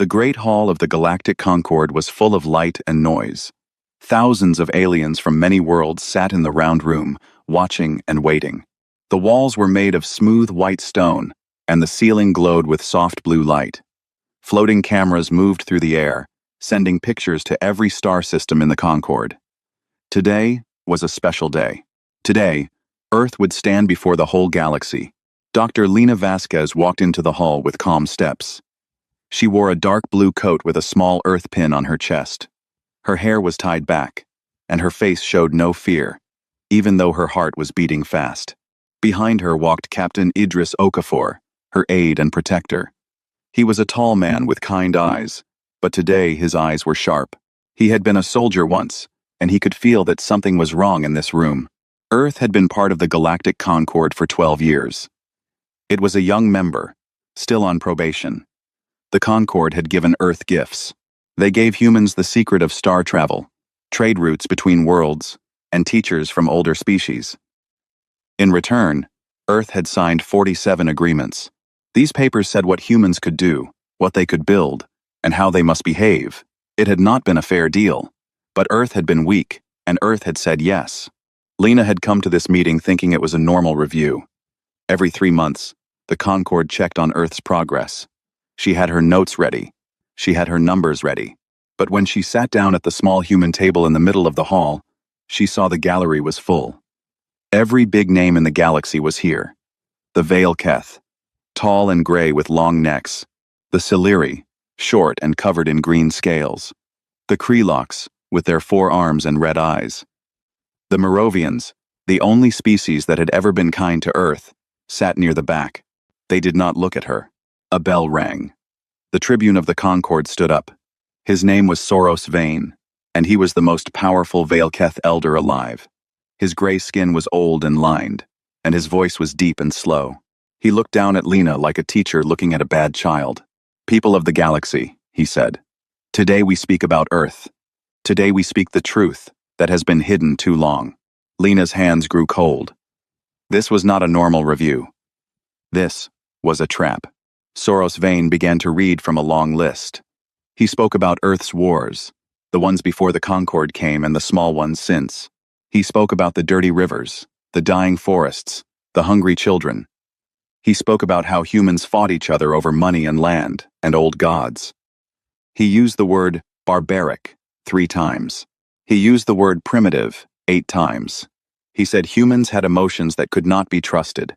The Great Hall of the Galactic Concord was full of light and noise. Thousands of aliens from many worlds sat in the round room, watching and waiting. The walls were made of smooth white stone, and the ceiling glowed with soft blue light. Floating cameras moved through the air, sending pictures to every star system in the Concord. Today was a special day. Today, Earth would stand before the whole galaxy. Dr. Lena Vasquez walked into the hall with calm steps. She wore a dark blue coat with a small Earth pin on her chest. Her hair was tied back, and her face showed no fear, even though her heart was beating fast. Behind her walked Captain Idris Okafor, her aide and protector. He was a tall man with kind eyes, but today his eyes were sharp. He had been a soldier once, and he could feel that something was wrong in this room. Earth had been part of the Galactic Concord for 12 years. It was a young member, still on probation. The Concord had given Earth gifts. They gave humans the secret of star travel, trade routes between worlds, and teachers from older species. In return, Earth had signed 47 agreements. These papers said what humans could do, what they could build, and how they must behave. It had not been a fair deal, but Earth had been weak, and Earth had said yes. Lena had come to this meeting thinking it was a normal review. Every 3 months, the Concord checked on Earth's progress. She had her notes ready. She had her numbers ready. But when she sat down at the small human table in the middle of the hall, she saw the gallery was full. Every big name in the galaxy was here. The Veilketh, tall and gray with long necks. The Siliri, short and covered in green scales. The Kreloks, with their 4 arms and red eyes. The Merovians, the only species that had ever been kind to Earth, sat near the back. They did not look at her. A bell rang. The tribune of the Concord stood up. His name was Soros Vane, and he was the most powerful Veilketh elder alive. His gray skin was old and lined, and his voice was deep and slow. He looked down at Lena like a teacher looking at a bad child. "People of the galaxy," he said, "today we speak about Earth. Today we speak the truth that has been hidden too long." Lena's hands grew cold. This was not a normal review. This was a trap. Soros Vane began to read from a long list. He spoke about Earth's wars, the ones before the Concord came and the small ones since. He spoke about the dirty rivers, the dying forests, the hungry children. He spoke about how humans fought each other over money and land and old gods. He used the word barbaric 3 times. He used the word primitive 8 times. He said humans had emotions that could not be trusted,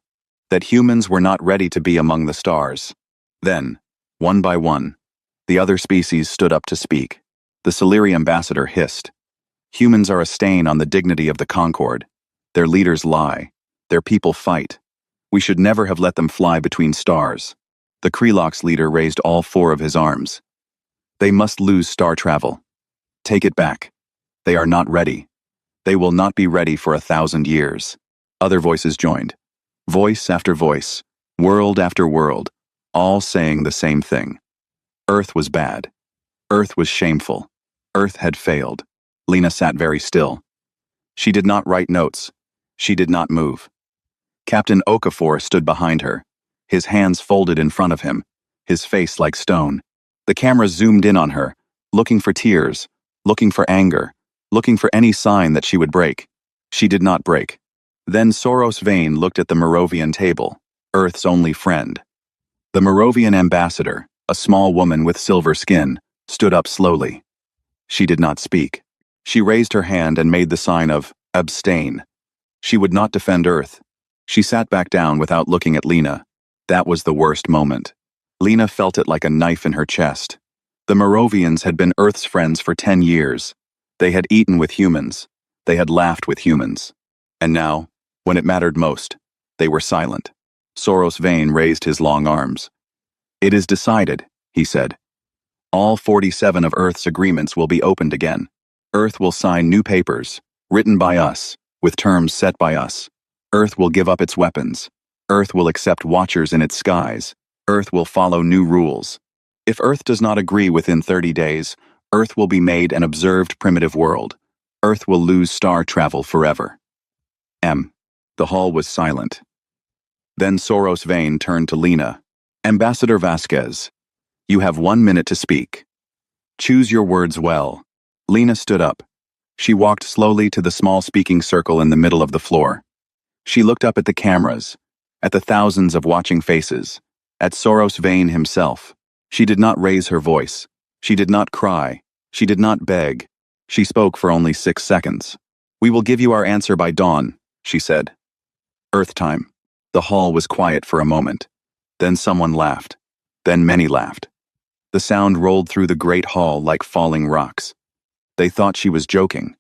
that humans were not ready to be among the stars. Then, one by one, the other species stood up to speak. The Siliri ambassador hissed. "Humans are a stain on the dignity of the Concord. Their leaders lie. Their people fight. We should never have let them fly between stars." The Kreloks leader raised all 4 of his arms. "They must lose star travel. Take it back. They are not ready. They will not be ready for 1,000 years." Other voices joined. Voice after voice, world after world, all saying the same thing. Earth was bad. Earth was shameful. Earth had failed. Lena sat very still. She did not write notes. She did not move. Captain Okafor stood behind her, his hands folded in front of him, his face like stone. The camera zoomed in on her, looking for tears, looking for anger, looking for any sign that she would break. She did not break. Then Soros Vane looked at the Merovian table, Earth's only friend. The Merovian ambassador, a small woman with silver skin, stood up slowly. She did not speak. She raised her hand and made the sign of abstain. She would not defend Earth. She sat back down without looking at Lena. That was the worst moment. Lena felt it like a knife in her chest. The Merovians had been Earth's friends for 10 years. They had eaten with humans. They had laughed with humans. And now, when it mattered most, they were silent. Soros Vane raised his long arms. "It is decided," he said. "All 47 of Earth's agreements will be opened again. Earth will sign new papers, written by us, with terms set by us. Earth will give up its weapons. Earth will accept watchers in its skies. Earth will follow new rules. If Earth does not agree within 30 days, Earth will be made an observed primitive world. Earth will lose star travel forever." The hall was silent. Then Soros Vane turned to Lena. "Ambassador Vasquez, You have 1 minute to speak. Choose your words well. Lena stood up. She walked slowly to the small speaking circle in the middle of the floor. She looked up at the cameras, at the thousands of watching faces, at Soros Vane himself. She did not raise her voice. She did not cry. She did not beg. She spoke for only 6 seconds. We will give you our answer by dawn, she said. Earth time. The hall was quiet for a moment. Then someone laughed. Then many laughed. The sound rolled through the great hall like falling rocks. They thought she was joking.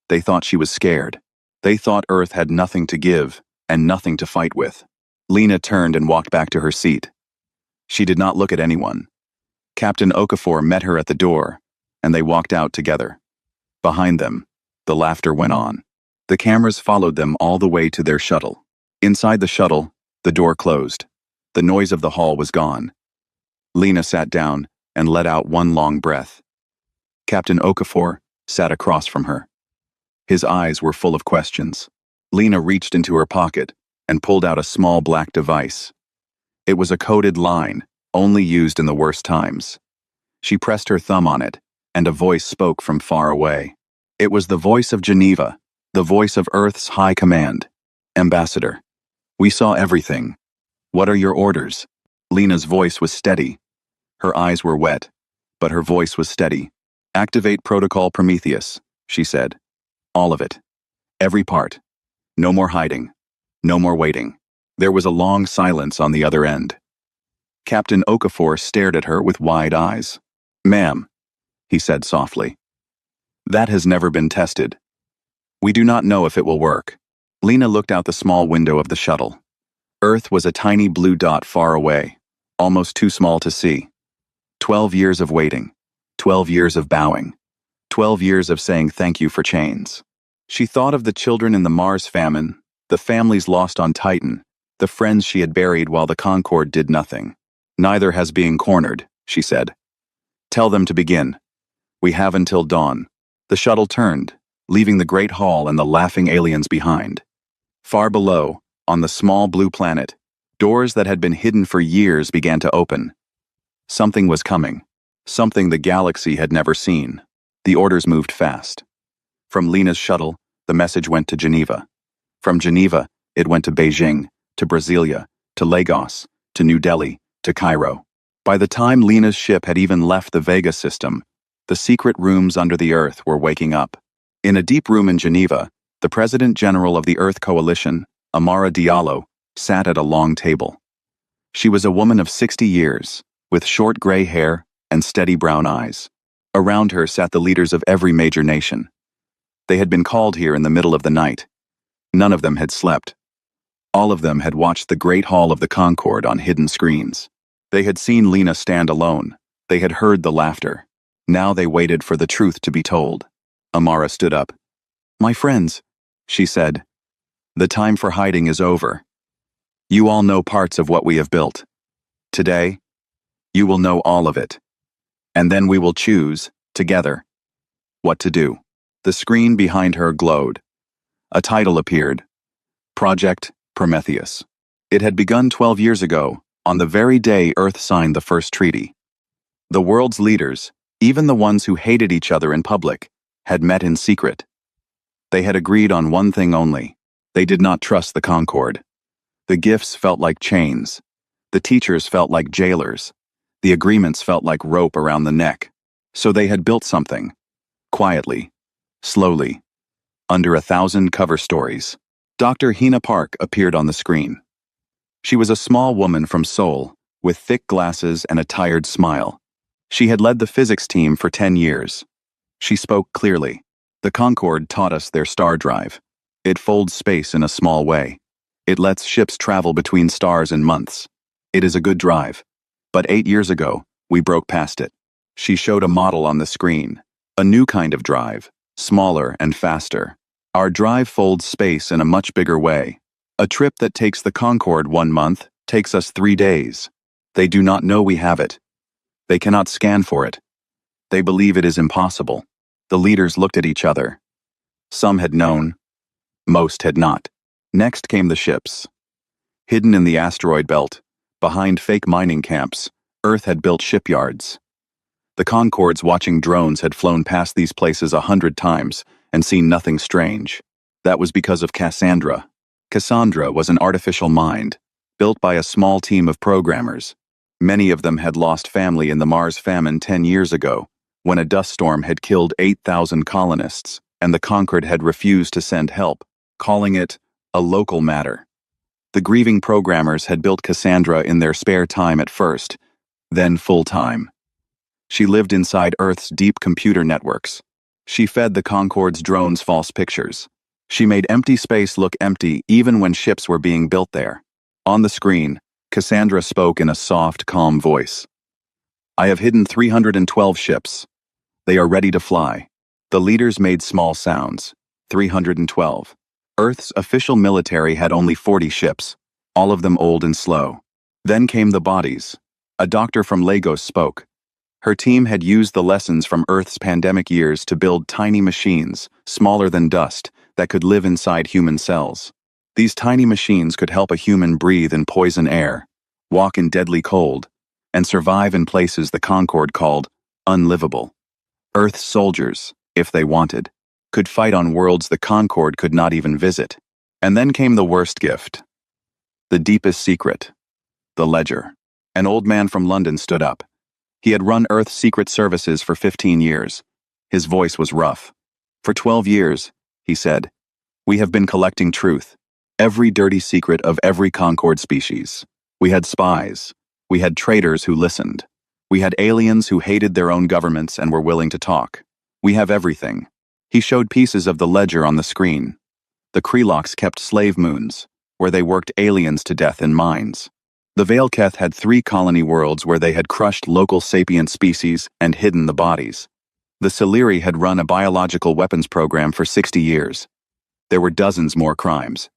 They thought she was scared. They thought Earth had nothing to give and nothing to fight with. Lena turned and walked back to her seat. She did not look at anyone. Captain Okafor met her at the door, and they walked out together. Behind them, the laughter went on. The cameras followed them all the way to their shuttle. Inside the shuttle, the door closed. The noise of the hall was gone. Lena sat down and let out one long breath. Captain Okafor sat across from her. His eyes were full of questions. Lena reached into her pocket and pulled out a small black device. It was a coded line, only used in the worst times. She pressed her thumb on it, and a voice spoke from far away. It was the voice of Geneva, the voice of Earth's High Command. Ambassador, we saw everything. What are your orders? Lena's voice was steady. Her eyes were wet, but her voice was steady. Activate Protocol Prometheus, she said. All of it. Every part. No more hiding. No more waiting. There was a long silence on the other end. Captain Okafor stared at her with wide eyes. Ma'am, he said softly. That has never been tested. We do not know if it will work. Lena looked out the small window of the shuttle. Earth was a tiny blue dot far away, almost too small to see. 12 years of waiting. 12 years of bowing. 12 years of saying thank you for chains. She thought of the children in the Mars famine, the families lost on Titan, the friends she had buried while the Concorde did nothing. Neither has being cornered, she said. Tell them to begin. We have until dawn. The shuttle turned, leaving the great hall and the laughing aliens behind. Far below, on the small blue planet, doors that had been hidden for years began to open. Something was coming. Something the galaxy had never seen. The orders moved fast. From Lena's shuttle, the message went to Geneva. From Geneva, it went to Beijing, to Brasilia, to Lagos, to New Delhi, to Cairo. By the time Lena's ship had even left the Vega system, the secret rooms under the Earth were waking up. In a deep room in Geneva, the President General of the Earth Coalition, Amara Diallo, sat at a long table. She was a woman of 60 years, with short gray hair and steady brown eyes. Around her sat the leaders of every major nation. They had been called here in the middle of the night. None of them had slept. All of them had watched the Great Hall of the Concorde on hidden screens. They had seen Lena stand alone. They had heard the laughter. Now they waited for the truth to be told. Amara stood up. My friends, she said, the time for hiding is over. You all know parts of what we have built. Today, you will know all of it. And then we will choose, together, what to do. The screen behind her glowed. A title appeared. Project Prometheus. It had begun 12 years ago, on the very day Earth signed the first treaty. The world's leaders, even the ones who hated each other in public, had met in secret. They had agreed on one thing only. They did not trust the Concorde. The gifts felt like chains. The teachers felt like jailers. The agreements felt like rope around the neck. So they had built something. Quietly. Slowly. Under 1,000 cover stories. Dr. Hina Park appeared on the screen. She was a small woman from Seoul, with thick glasses and a tired smile. She had led the physics team for 10 years. She spoke clearly. The Concorde taught us their star drive. It folds space in a small way. It lets ships travel between stars in months. It is a good drive. But 8 years ago, we broke past it. She showed a model on the screen. A new kind of drive, smaller and faster. Our drive folds space in a much bigger way. A trip that takes the Concorde 1 month takes us 3 days. They do not know we have it. They cannot scan for it. They believe it is impossible. The leaders looked at each other. Some had known. Most had not. Next came the ships. Hidden in the asteroid belt, behind fake mining camps, Earth had built shipyards. The Concords watching drones had flown past these places 100 times and seen nothing strange. That was because of Cassandra. Cassandra was an artificial mind, built by a small team of programmers. Many of them had lost family in the Mars famine 10 years ago, when a dust storm had killed 8,000 colonists, and the Concord had refused to send help, calling it a local matter. The grieving programmers had built Cassandra in their spare time at first, then full-time. She lived inside Earth's deep computer networks. She fed the Concorde's drones false pictures. She made empty space look empty even when ships were being built there. On the screen, Cassandra spoke in a soft, calm voice. "I have hidden 312 ships. They are ready to fly." The leaders made small sounds. 312. Earth's official military had only 40 ships, all of them old and slow. Then came the bodies. A doctor from Lagos spoke. Her team had used the lessons from Earth's pandemic years to build tiny machines, smaller than dust, that could live inside human cells. These tiny machines could help a human breathe in poison air, walk in deadly cold, and survive in places the Concorde called unlivable. Earth's soldiers, if they wanted, could fight on worlds the Concorde could not even visit. And then came the worst gift. The deepest secret. The ledger. An old man from London stood up. He had run Earth's secret services for 15 years. His voice was rough. "For 12 years, he said, we have been collecting truth. Every dirty secret of every Concorde species. We had spies. We had traitors who listened. We had aliens who hated their own governments and were willing to talk. We have everything." He showed pieces of the ledger on the screen. The Kreloks kept slave moons, where they worked aliens to death in mines. The Veilketh had 3 colony worlds where they had crushed local sapient species and hidden the bodies. The Siliri had run a biological weapons program for 60 years. There were dozens more crimes.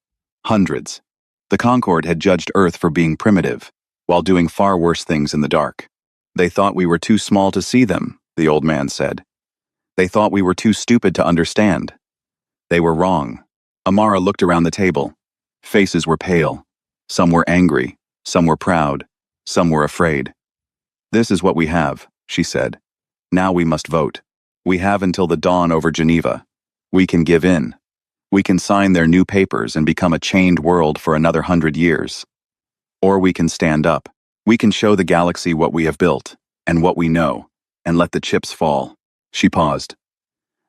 Hundreds. The Concorde had judged Earth for being primitive, while doing far worse things in the dark. "They thought we were too small to see them," the old man said. "They thought we were too stupid to understand." They were wrong. Amara looked around the table. Faces were pale. Some were angry. Some were proud. Some were afraid. "This is what we have," she said. "Now we must vote. We have until the dawn over Geneva. We can give in. We can sign their new papers and become a chained world for another 100 years. Or we can stand up. We can show the galaxy what we have built, and what we know, and let the chips fall." She paused.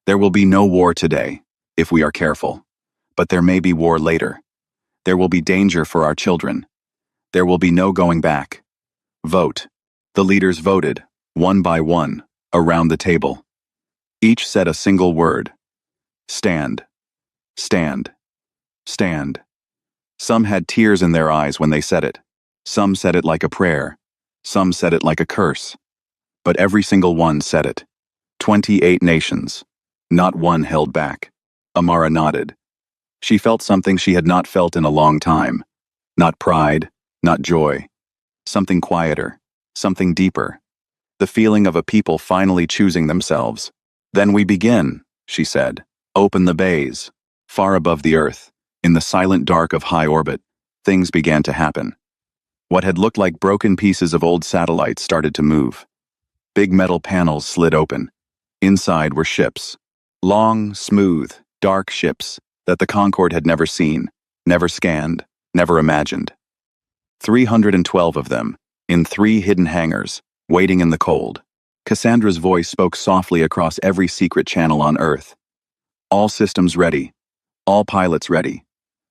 "There will be no war today, if we are careful. But there may be war later. There will be danger for our children. There will be no going back. Vote." The leaders voted, one by one, around the table. Each said a single word. Stand. Stand. Stand. Some had tears in their eyes when they said it. Some said it like a prayer. Some said it like a curse. But every single one said it. 28 nations. Not one held back. Amara nodded. She felt something she had not felt in a long time. Not pride, not joy. Something quieter, something deeper. The feeling of a people finally choosing themselves. "Then we begin," she said. "Open the bays." Far above the Earth, in the silent dark of high orbit, things began to happen. What had looked like broken pieces of old satellites started to move. Big metal panels slid open. Inside were ships. Long, smooth, dark ships that the Concorde had never seen, never scanned, never imagined. 312 of them, in 3 hidden hangars, waiting in the cold. Cassandra's voice spoke softly across every secret channel on Earth. All systems ready. All pilots ready.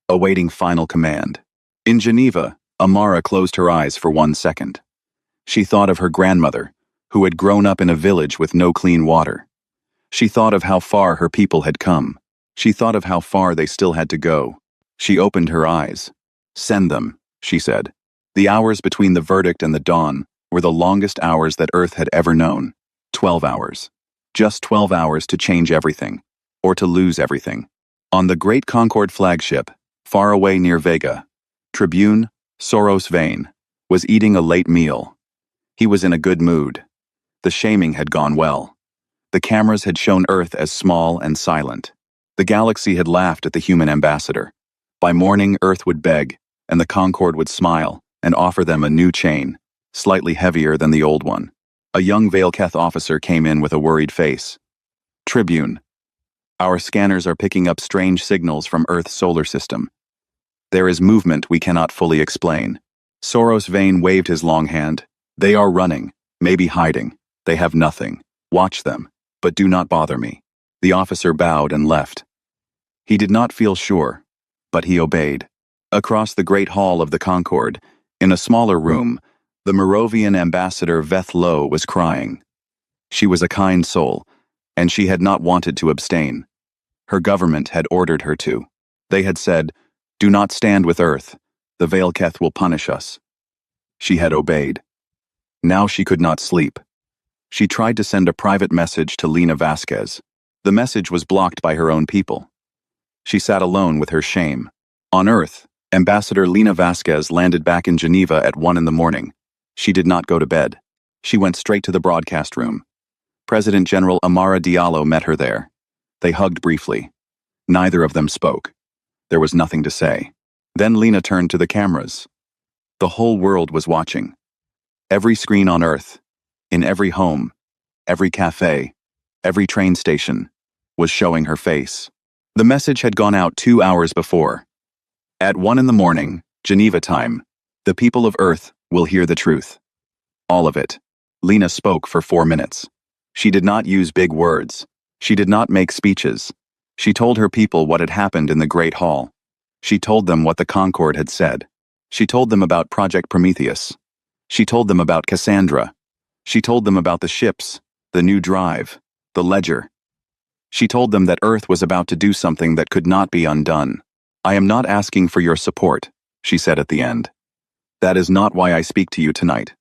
Awaiting final command. In Geneva, Amara closed her eyes for 1 second. She thought of her grandmother, who had grown up in a village with no clean water. She thought of how far her people had come. She thought of how far they still had to go. She opened her eyes. "Send them," she said. The hours between the verdict and the dawn were the longest hours that Earth had ever known. 12 hours. Just 12 hours to change everything, or to lose everything. On the Great Concorde flagship, far away near Vega, Tribune, Soros Vane, was eating a late meal. He was in a good mood. The shaming had gone well. The cameras had shown Earth as small and silent. The galaxy had laughed at the human ambassador. By morning, Earth would beg, and the Concorde would smile and offer them a new chain. slightly heavier than the old one. A young Veilketh officer came in with a worried face. Tribune. Our scanners are picking up strange signals from Earth's solar system. There is movement we cannot fully explain. Soros Vane waved his long hand. They are running, maybe hiding. They have nothing. Watch them, but do not bother me. The officer bowed and left. He did not feel sure, but he obeyed. Across the great hall of the Concord, in a smaller room, the Moravian ambassador Veth Lo was crying. She was a kind soul, and she had not wanted to abstain. Her government had ordered her to. They had said, "Do not stand with Earth. The Veilketh will punish us." She had obeyed. Now she could not sleep. She tried to send a private message to Lena Vasquez. The message was blocked by her own people. She sat alone with her shame. On Earth, Ambassador Lena Vasquez landed back in Geneva at 1 in the morning. She did not go to bed. She went straight to the broadcast room. President General Amara Diallo met her there. They hugged briefly. Neither of them spoke. There was nothing to say. Then Lena turned to the cameras. The whole world was watching. Every screen on Earth, in every home, every cafe, every train station, was showing her face. The message had gone out 2 hours before. At 1 in the morning, Geneva time, the people of Earth will hear the truth. All of it. Lena spoke for 4 minutes. She did not use big words. She did not make speeches. She told her people what had happened in the Great Hall. She told them what the Concord had said. She told them about Project Prometheus. She told them about Cassandra. She told them about the ships, the new drive, the ledger. She told them that Earth was about to do something that could not be undone. "I am not asking for your support," she said at the end. "That is not why I speak to you tonight.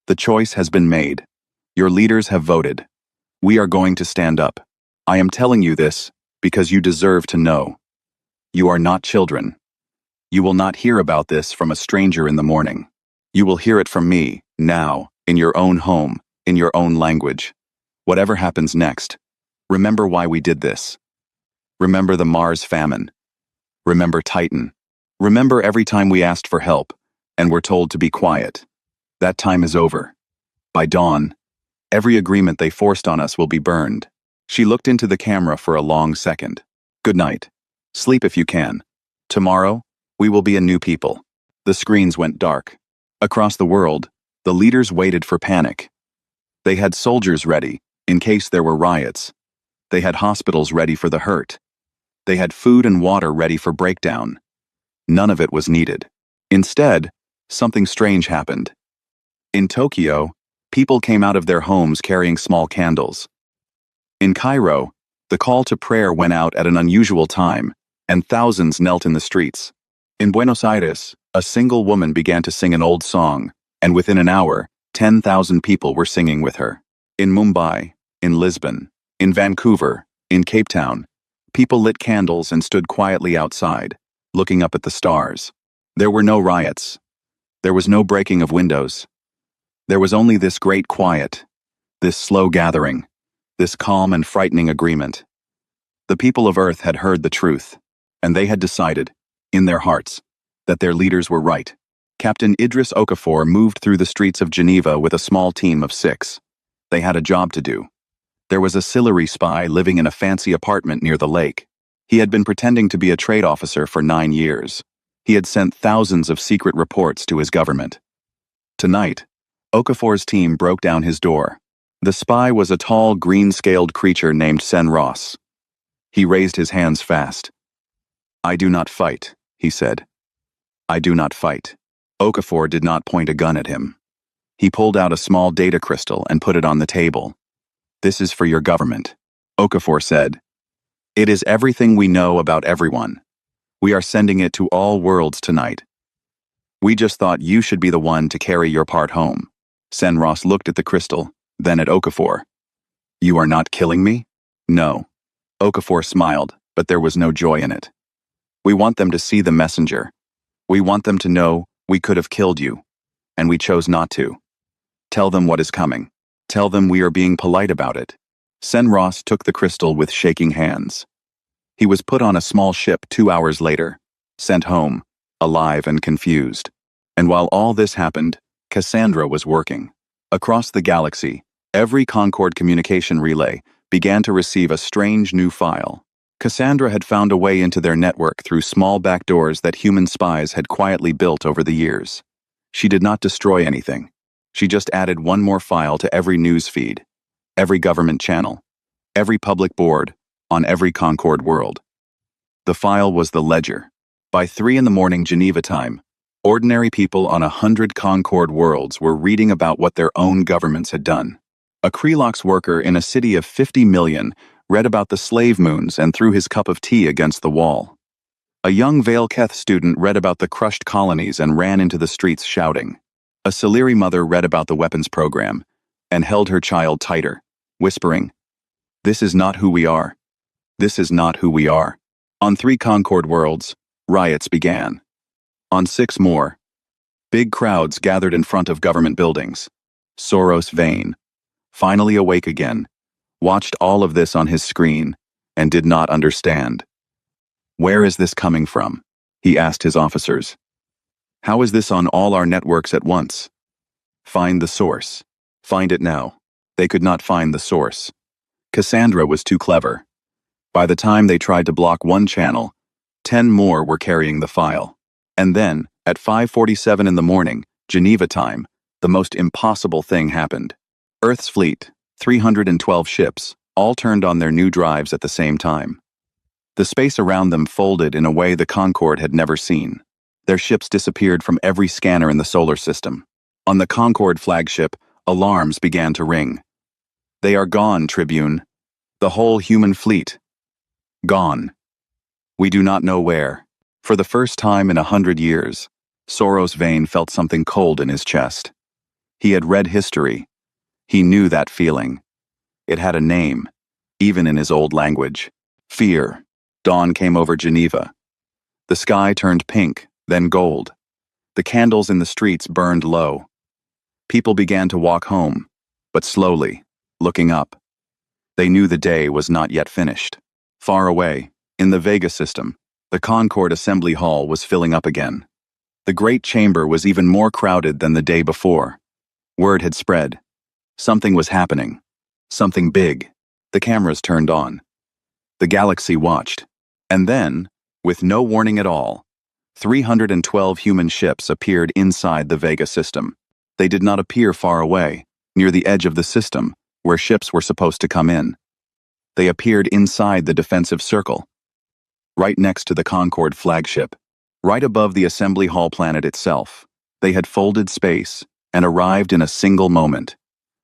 The choice has been made. Your leaders have voted. We are going to stand up. I am telling you this because you deserve to know. You are not children. You will not hear about this from a stranger in the morning. You will hear it from me, now, in your own home, in your own language. Whatever happens next, remember why we did this. Remember the Mars famine. Remember Titan. Remember every time we asked for help and were told to be quiet. That time is over. By dawn, every agreement they forced on us will be burned." She looked into the camera for a long second. "Good night. Sleep if you can. Tomorrow, we will be a new people." The screens went dark. Across the world, the leaders waited for panic. They had soldiers ready, in case there were riots. They had hospitals ready for the hurt. They had food and water ready for breakdown. None of it was needed. Instead, something strange happened. In Tokyo, people came out of their homes carrying small candles. In Cairo, the call to prayer went out at an unusual time, and thousands knelt in the streets. In Buenos Aires, a single woman began to sing an old song, and within an hour, 10,000 people were singing with her. In Mumbai, in Lisbon, in Vancouver, in Cape Town, people lit candles and stood quietly outside, looking up at the stars. There were no riots. There was no breaking of windows. There was only this great quiet, this slow gathering, this calm and frightening agreement. The people of Earth had heard the truth, and they had decided, in their hearts, that their leaders were right. Captain Idris Okafor moved through the streets of Geneva with a small team of 6. They had a job to do. There was a Sillery spy living in a fancy apartment near the lake. He had been pretending to be a trade officer for 9 years. He had sent thousands of secret reports to his government. Tonight, Okafor's team broke down his door. The spy was a tall, green-scaled creature named Sen Ross. He raised his hands fast. "I do not fight," he said. "I do not fight." Okafor did not point a gun at him. He pulled out a small data crystal and put it on the table. "This is for your government," Okafor said. "It is everything we know about everyone. We are sending it to all worlds tonight. We just thought you should be the one to carry your part home." Sen Ross looked at the crystal, then at Okafor. "You are not killing me?" "No." Okafor smiled, but there was no joy in it. "We want them to see the messenger. We want them to know we could have killed you, and we chose not to. Tell them what is coming. Tell them we are being polite about it." Sen Ross took the crystal with shaking hands. He was put on a small ship 2 hours later, sent home, alive and confused. And while all this happened, Cassandra was working. Across the galaxy, every Concord communication relay began to receive a strange new file. Cassandra had found a way into their network through small back doors that human spies had quietly built over the years. She did not destroy anything. She just added one more file to every news feed, every government channel, every public board, on every Concord world. The file was the ledger. By 3 in the morning Geneva time, ordinary people on 100 Concord worlds were reading about what their own governments had done. A Krelox worker in a city of 50 million read about the slave moons and threw his cup of tea against the wall. A young Valeketh student read about the crushed colonies and ran into the streets shouting. A Siliri mother read about the weapons program and held her child tighter, whispering, "This is not who we are. This is not who we are." On 3 Concord worlds, riots began. On 6 more, big crowds gathered in front of government buildings. Soros Vane, finally awake again, watched all of this on his screen and did not understand. "Where is this coming from?" he asked his officers. "How is this on all our networks at once?" "Find the source. Find it now." They could not find the source. Cassandra was too clever. By the time they tried to block one channel, 10 more were carrying the file. And then, at 5:47 in the morning, Geneva time, the most impossible thing happened. Earth's fleet, 312 ships, all turned on their new drives at the same time. The space around them folded in a way the Concord had never seen. Their ships disappeared from every scanner in the solar system. On the Concord flagship, alarms began to ring. "They are gone, Tribune. The whole human fleet. Gone. We do not know where." For the first time in 100 years, Soros Vane felt something cold in his chest. He had read history. He knew that feeling. It had a name, even in his old language. Fear. Dawn came over Geneva. The sky turned pink, then gold. The candles in the streets burned low. People began to walk home, but slowly, looking up. They knew the day was not yet finished. Far away, in the Vega system, the Concord Assembly Hall was filling up again. The great chamber was even more crowded than the day before. Word had spread. Something was happening. Something big. The cameras turned on. The galaxy watched. And then, with no warning at all, 312 human ships appeared inside the Vega system. They did not appear far away, near the edge of the system, where ships were supposed to come in. They appeared inside the defensive circle, right next to the Concord flagship, right above the Assembly Hall planet itself. They had folded space and arrived in a single moment,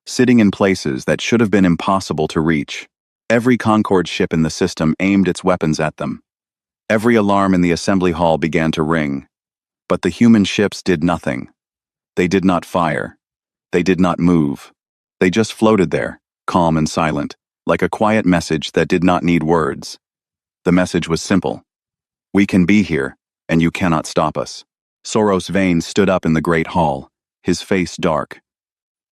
sitting in places that should have been impossible to reach. Every Concord ship in the system aimed its weapons at them. Every alarm in the Assembly Hall began to ring. But the human ships did nothing. They did not fire. They did not move. They just floated there, calm and silent, like a quiet message that did not need words. The message was simple. "We can be here, and you cannot stop us." Soros Vane stood up in the great hall, his face dark.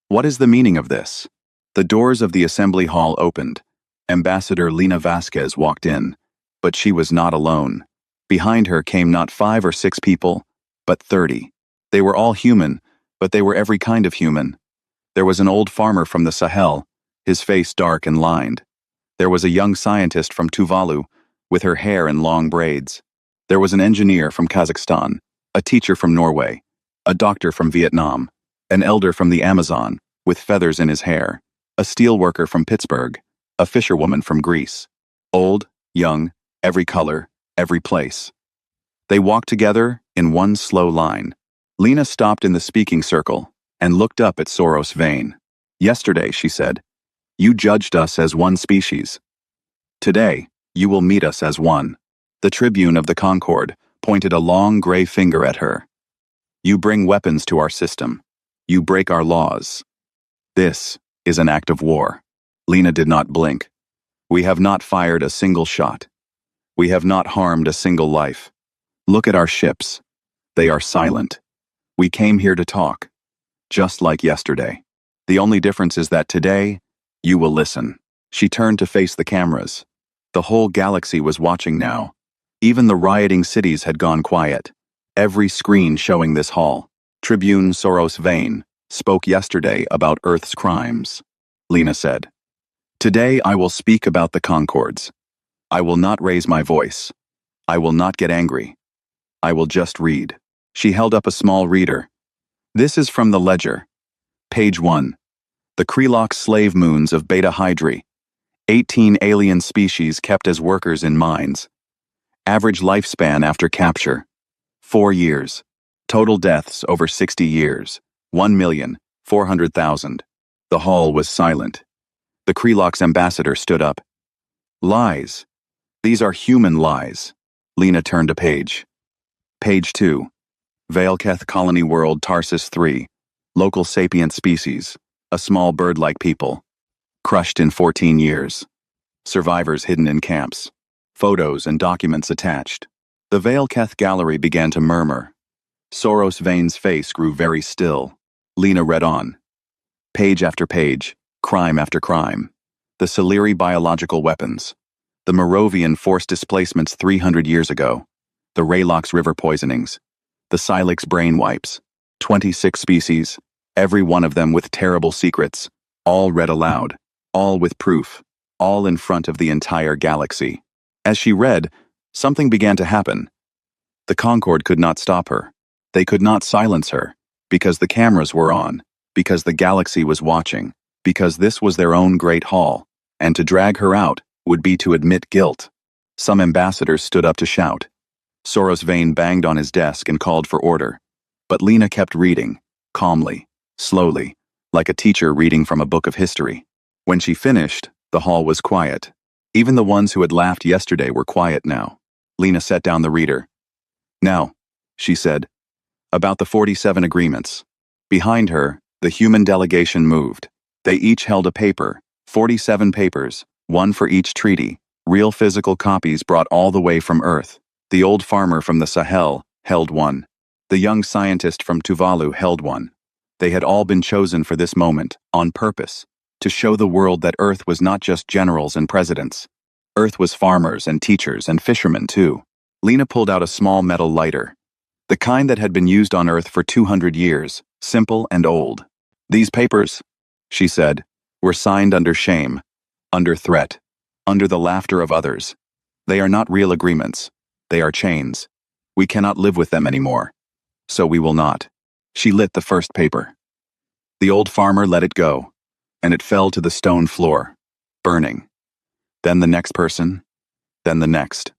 "What is the meaning of this?" The doors of the Assembly Hall opened. Ambassador Lena Vasquez walked in, but she was not alone. Behind her came not 5 or 6 people, but 30. They were all human, but they were every kind of human. There was an old farmer from the Sahel, his face dark and lined. There was a young scientist from Tuvalu, with her hair in long braids. There was an engineer from Kazakhstan, a teacher from Norway, a doctor from Vietnam, an elder from the Amazon, with feathers in his hair, a steelworker from Pittsburgh, a fisherwoman from Greece. Old, young, every color, every place. They walked together in one slow line. Lena stopped in the speaking circle and looked up at Soros Vane. "Yesterday," she said, "you judged us as one species. Today, you will meet us as one." The Tribune of the Concord pointed a long gray finger at her. "You bring weapons to our system. You break our laws. This is an act of war." Lena did not blink. "We have not fired a single shot. We have not harmed a single life. Look at our ships. They are silent. We came here to talk, just like yesterday. The only difference is that today, you will listen." She turned to face the cameras. The whole galaxy was watching now. Even the rioting cities had gone quiet, every screen showing this hall. Tribune Soros Vane spoke yesterday about Earth's crimes. Lena said, "Today I will speak about the Concords. I will not raise my voice. I will not get angry. I will just read." She held up a small reader. This is from the Ledger. Page 1. The Krelox slave moons of Beta Hydri. 18 alien species kept as workers in mines. Average lifespan after capture: 4 years. Total deaths over 60 years: 1,400,000. The hall was silent. The Krelox ambassador stood up. Lies. These are human lies. Lena turned a page. Page 2. Valeketh Colony World Tarsus 3. Local sapient species. A small bird-like people. Crushed in 14 years. Survivors hidden in camps. Photos and documents attached. The Valeketh gallery began to murmur. Soros Vane's face grew very still. Lena read on. Page after page, crime after crime. The Siliri biological weapons. The Moravian forced displacements 300 years ago. The Raylox river poisonings. The Silix brain wipes. 26 species, every one of them with terrible secrets. All read aloud. All with proof. All in front of the entire galaxy. As she read, something began to happen. The Concord could not stop her. They could not silence her, because the cameras were on, because the galaxy was watching, because this was their own great hall, and to drag her out would be to admit guilt. Some ambassadors stood up to shout. Soros Vane banged on his desk and called for order. But Lena kept reading, calmly, slowly, like a teacher reading from a book of history. When she finished, the hall was quiet. Even the ones who had laughed yesterday were quiet now. Lena set down the reader. Now, she said, about the 47 agreements. Behind her, the human delegation moved. They each held a paper, 47 papers, one for each treaty, real physical copies brought all the way from Earth. The old farmer from the Sahel held one. The young scientist from Tuvalu held one. They had all been chosen for this moment, on purpose, to show the world that Earth was not just generals and presidents. Earth was farmers and teachers and fishermen too. Lena pulled out a small metal lighter. The kind that had been used on Earth for 200 years, simple and old. These papers, she said, were signed under shame, under threat, under the laughter of others. They are not real agreements. They are chains. We cannot live with them anymore. So we will not. She lit the first paper. The old farmer let it go, and it fell to the stone floor, burning. Then the next person, then the next.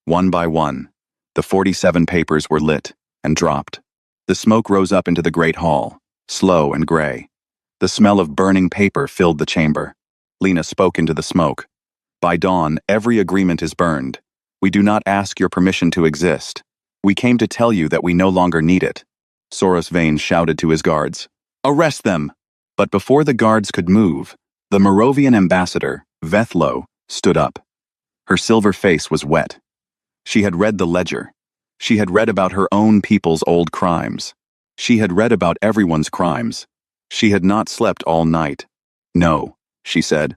One by one, the 47 papers were lit and dropped. The smoke rose up into the great hall, slow and gray. The smell of burning paper filled the chamber. Lena spoke into the smoke. By dawn, every agreement is burned. We do not ask your permission to exist. We came to tell you that we no longer need it. Soros Vane shouted to his guards. Arrest them! But before the guards could move, the Moravian ambassador, Vethlo, stood up. Her silver face was wet. She had read the ledger. She had read about her own people's old crimes. She had read about everyone's crimes. She had not slept all night. No, she said.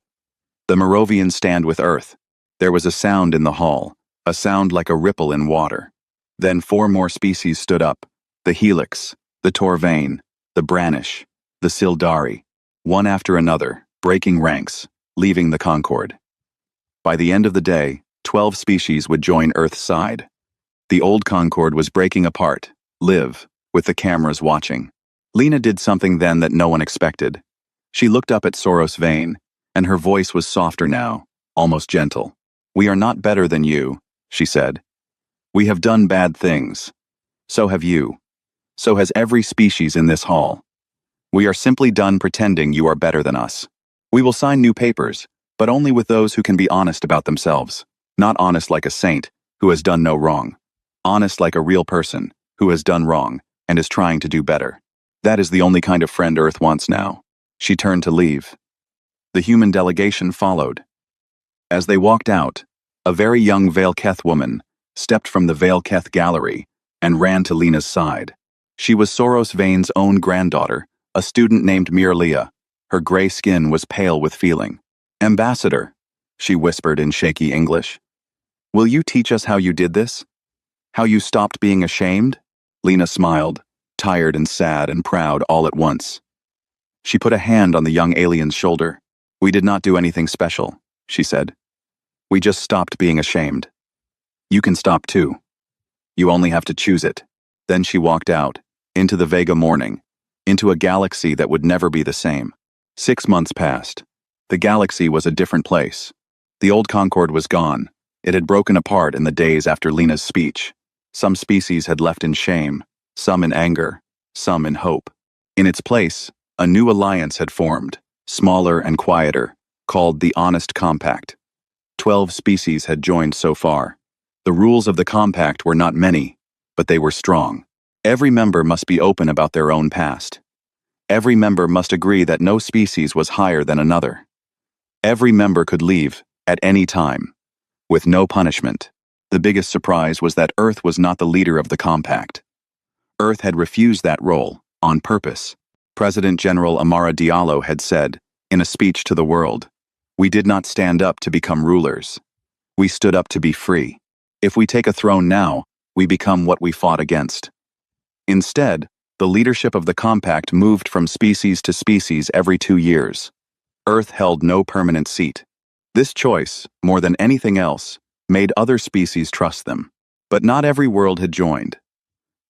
The Moravians stand with Earth. There was a sound in the hall, a sound like a ripple in water. Then 4 more species stood up. The Helix, the Torvane, the Branish, the Sildari, one after another, breaking ranks, leaving the Concord. By the end of the day, 12 species would join Earth's side. The old Concord was breaking apart, live, with the cameras watching. Lena did something then that no one expected. She looked up at Soros Vane, and her voice was softer now, almost gentle. We are not better than you, she said. We have done bad things. So have you. So has every species in this hall. We are simply done pretending you are better than us. We will sign new papers, but only with those who can be honest about themselves. Not honest like a saint, who has done no wrong. Honest like a real person, who has done wrong, and is trying to do better. That is the only kind of friend Earth wants now. She turned to leave. The human delegation followed. As they walked out, a very young Valeketh woman stepped from the Valeketh gallery and ran to Lena's side. She was Soros Vane's own granddaughter, a student named Mirlia. Her gray skin was pale with feeling. Ambassador, she whispered in shaky English. Will you teach us how you did this? How you stopped being ashamed? Lena smiled. tired and sad and proud all at once. She put a hand on the young alien's shoulder. "We did not do anything special," she said. "We just stopped being ashamed. You can stop too. You only have to choose it." Then she walked out, into the Vega morning, into a galaxy that would never be the same. 6 months passed. The galaxy was a different place. The old Concord was gone. It had broken apart in the days after Lena's speech. Some species had left in shame, some in anger, some in hope. In its place, a new alliance had formed, smaller and quieter, called the Honest Compact. 12 species had joined so far. The rules of the compact were not many, but they were strong. Every member must be open about their own past. Every member must agree that no species was higher than another. Every member could leave, at any time, with no punishment. The biggest surprise was that Earth was not the leader of the compact. Earth had refused that role, on purpose. President General Amara Diallo had said, in a speech to the world, "We did not stand up to become rulers. We stood up to be free. If we take a throne now, we become what we fought against." Instead, the leadership of the compact moved from species to species every 2 years. Earth held no permanent seat. This choice, more than anything else, made other species trust them. But not every world had joined.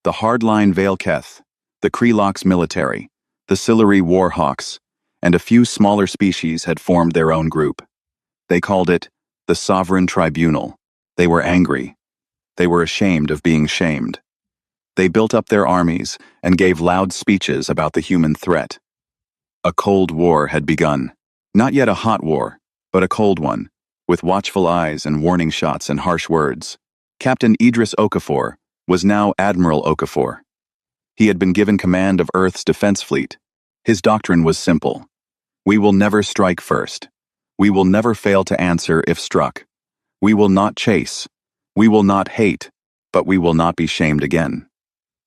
The hardline Veilketh, the Krelox military, the Siluri warhawks, and a few smaller species had formed their own group. They called it the Sovereign Tribunal. They were angry. They were ashamed of being shamed. They built up their armies and gave loud speeches about the human threat. A cold war had begun. Not yet a hot war, but a cold one, with watchful eyes and warning shots and harsh words. Captain Idris Okafor was now Admiral Okafor. He had been given command of Earth's defense fleet. His doctrine was simple. We will never strike first. We will never fail to answer if struck. We will not chase. We will not hate, but we will not be shamed again.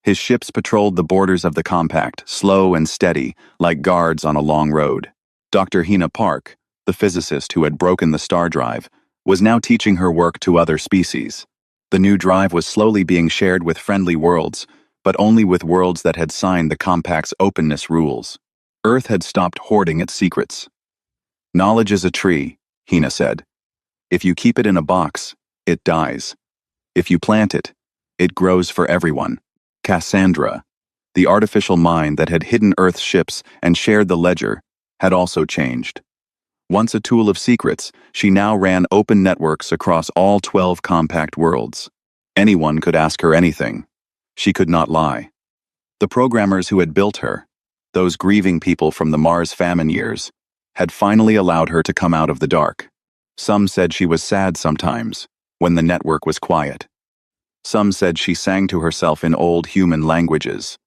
His ships patrolled the borders of the compact, slow and steady, like guards on a long road. Dr. Hina Park, the physicist who had broken the star drive, was now teaching her work to other species. The new drive was slowly being shared with friendly worlds, but only with worlds that had signed the compact's openness rules. Earth had stopped hoarding its secrets. "Knowledge is a tree," Hina said. "If you keep it in a box, it dies. If you plant it, it grows for everyone." Cassandra, the artificial mind that had hidden Earth's ships and shared the ledger, had also changed. Once a tool of secrets, she now ran open networks across all 12 compact worlds. Anyone could ask her anything. She could not lie. The programmers who had built her, those grieving people from the Mars famine years, had finally allowed her to come out of the dark. Some said she was sad sometimes, when the network was quiet. Some said she sang to herself in old human languages.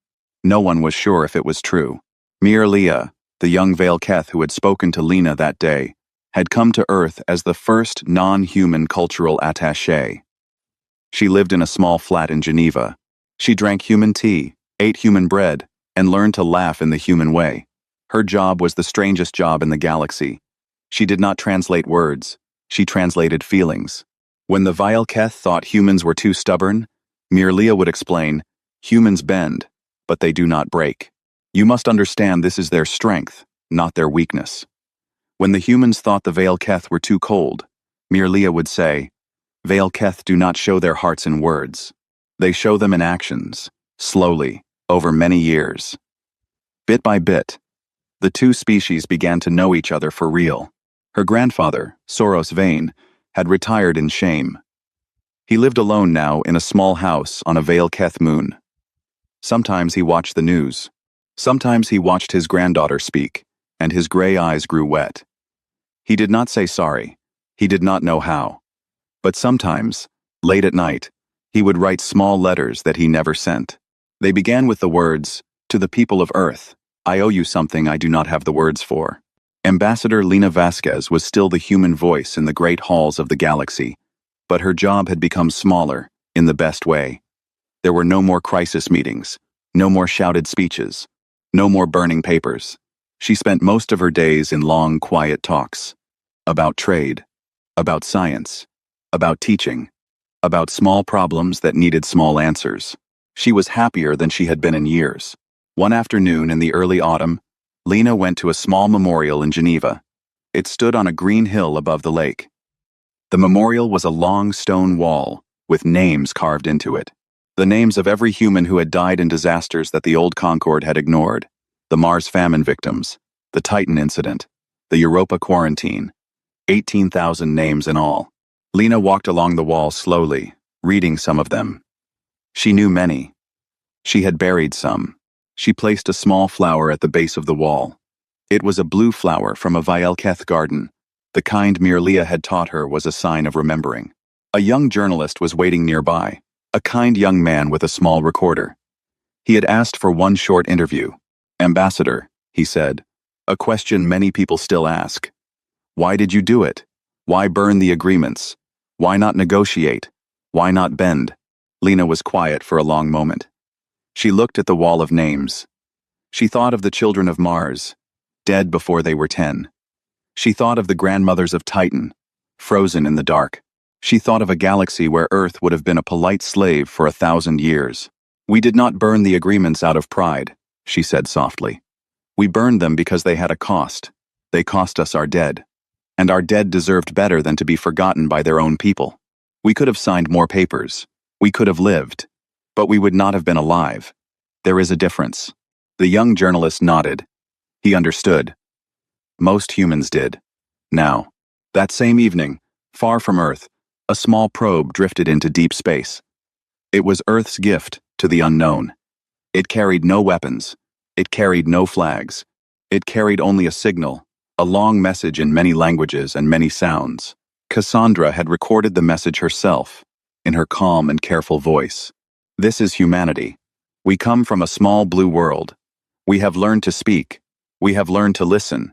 No one was sure if it was true. Mirlia, the young Veilketh who had spoken to Lena that day, had come to Earth as the first non-human cultural attaché. She lived in a small flat in Geneva. She drank human tea, ate human bread, and learned to laugh in the human way. Her job was the strangest job in the galaxy. She did not translate words. She translated feelings. When the Veilketh thought humans were too stubborn, Mirlia would explain, "Humans bend, but they do not break. You must understand this is their strength, not their weakness." When the humans thought the Veilketh were too cold, Mirlia would say, "Veilketh do not show their hearts in words. They show them in actions, slowly, over many years." Bit by bit, the two species began to know each other for real. Her grandfather, Soros Vane, had retired in shame. He lived alone now in a small house on a Veilketh moon. Sometimes he watched the news. Sometimes he watched his granddaughter speak, and his gray eyes grew wet. He did not say sorry. He did not know how. But sometimes, late at night, he would write small letters that he never sent. They began with the words, "To the people of Earth, I owe you something I do not have the words for." Ambassador Lena Vasquez was still the human voice in the great halls of the galaxy, but her job had become smaller, in the best way. There were no more crisis meetings, no more shouted speeches, no more burning papers. She spent most of her days in long, quiet talks. About trade, about science, about teaching, about small problems that needed small answers. She was happier than she had been in years. One afternoon in the early autumn, Lena went to a small memorial in Geneva. It stood on a green hill above the lake. The memorial was a long stone wall, with names carved into it. The names of every human who had died in disasters that the old Concorde had ignored. The Mars famine victims, the Titan incident, the Europa quarantine. 18,000 names in all. Lena walked along the wall slowly, reading some of them. She knew many. She had buried some. She placed a small flower at the base of the wall. It was a blue flower from a Vielketh garden, the kind Mirlia had taught her was a sign of remembering. A young journalist was waiting nearby, a kind young man with a small recorder. He had asked for one short interview. "Ambassador," he said, "a question many people still ask. Why did you do it? Why burn the agreements? Why not negotiate? Why not bend?" Lena was quiet for a long moment. She looked at the wall of names. She thought of the children of Mars, dead before they were 10. She thought of the grandmothers of Titan, frozen in the dark. She thought of a galaxy where Earth would have been a polite slave for 1,000 years. "We did not burn the agreements out of pride," she said softly. "We burned them because they had a cost. They cost us our dead. And our dead deserved better than to be forgotten by their own people. We could have signed more papers. We could have lived. But we would not have been alive. There is a difference." The young journalist nodded. He understood. Most humans did. Now, that same evening, far from Earth, a small probe drifted into deep space. It was Earth's gift to the unknown. It carried no weapons. It carried no flags. It carried only a signal, a long message in many languages and many sounds. Cassandra had recorded the message herself, in her calm and careful voice. "This is humanity. We come from a small blue world. We have learned to speak. We have learned to listen.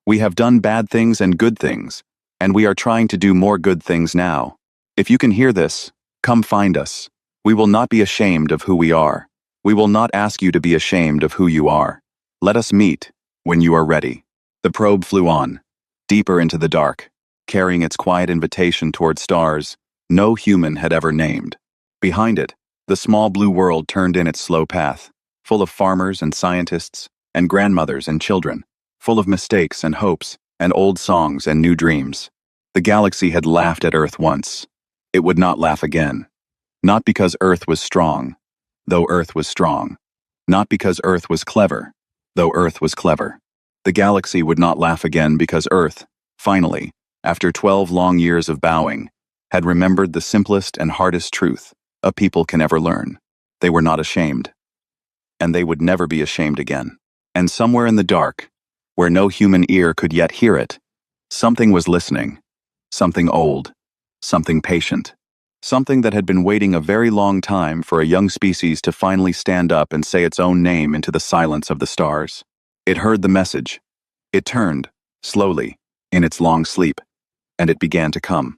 We have done bad things and good things, and we are trying to do more good things now. If you can hear this, come find us. We will not be ashamed of who we are. We will not ask you to be ashamed of who you are. Let us meet when you are ready." The probe flew on, deeper into the dark, carrying its quiet invitation toward stars no human had ever named. Behind it, the small blue world turned in its slow path, full of farmers and scientists, and grandmothers and children, full of mistakes and hopes, and old songs and new dreams. The galaxy had laughed at Earth once. It would not laugh again. Not because Earth was strong, though Earth was strong. Not because Earth was clever, though Earth was clever. The galaxy would not laugh again because Earth, finally, after 12 long years of bowing, had remembered the simplest and hardest truth a people can ever learn. They were not ashamed. And they would never be ashamed again. And somewhere in the dark, where no human ear could yet hear it, something was listening. Something old. Something patient. Something that had been waiting a very long time for a young species to finally stand up and say its own name into the silence of the stars. It heard the message. It turned, slowly, in its long sleep, and it began to come.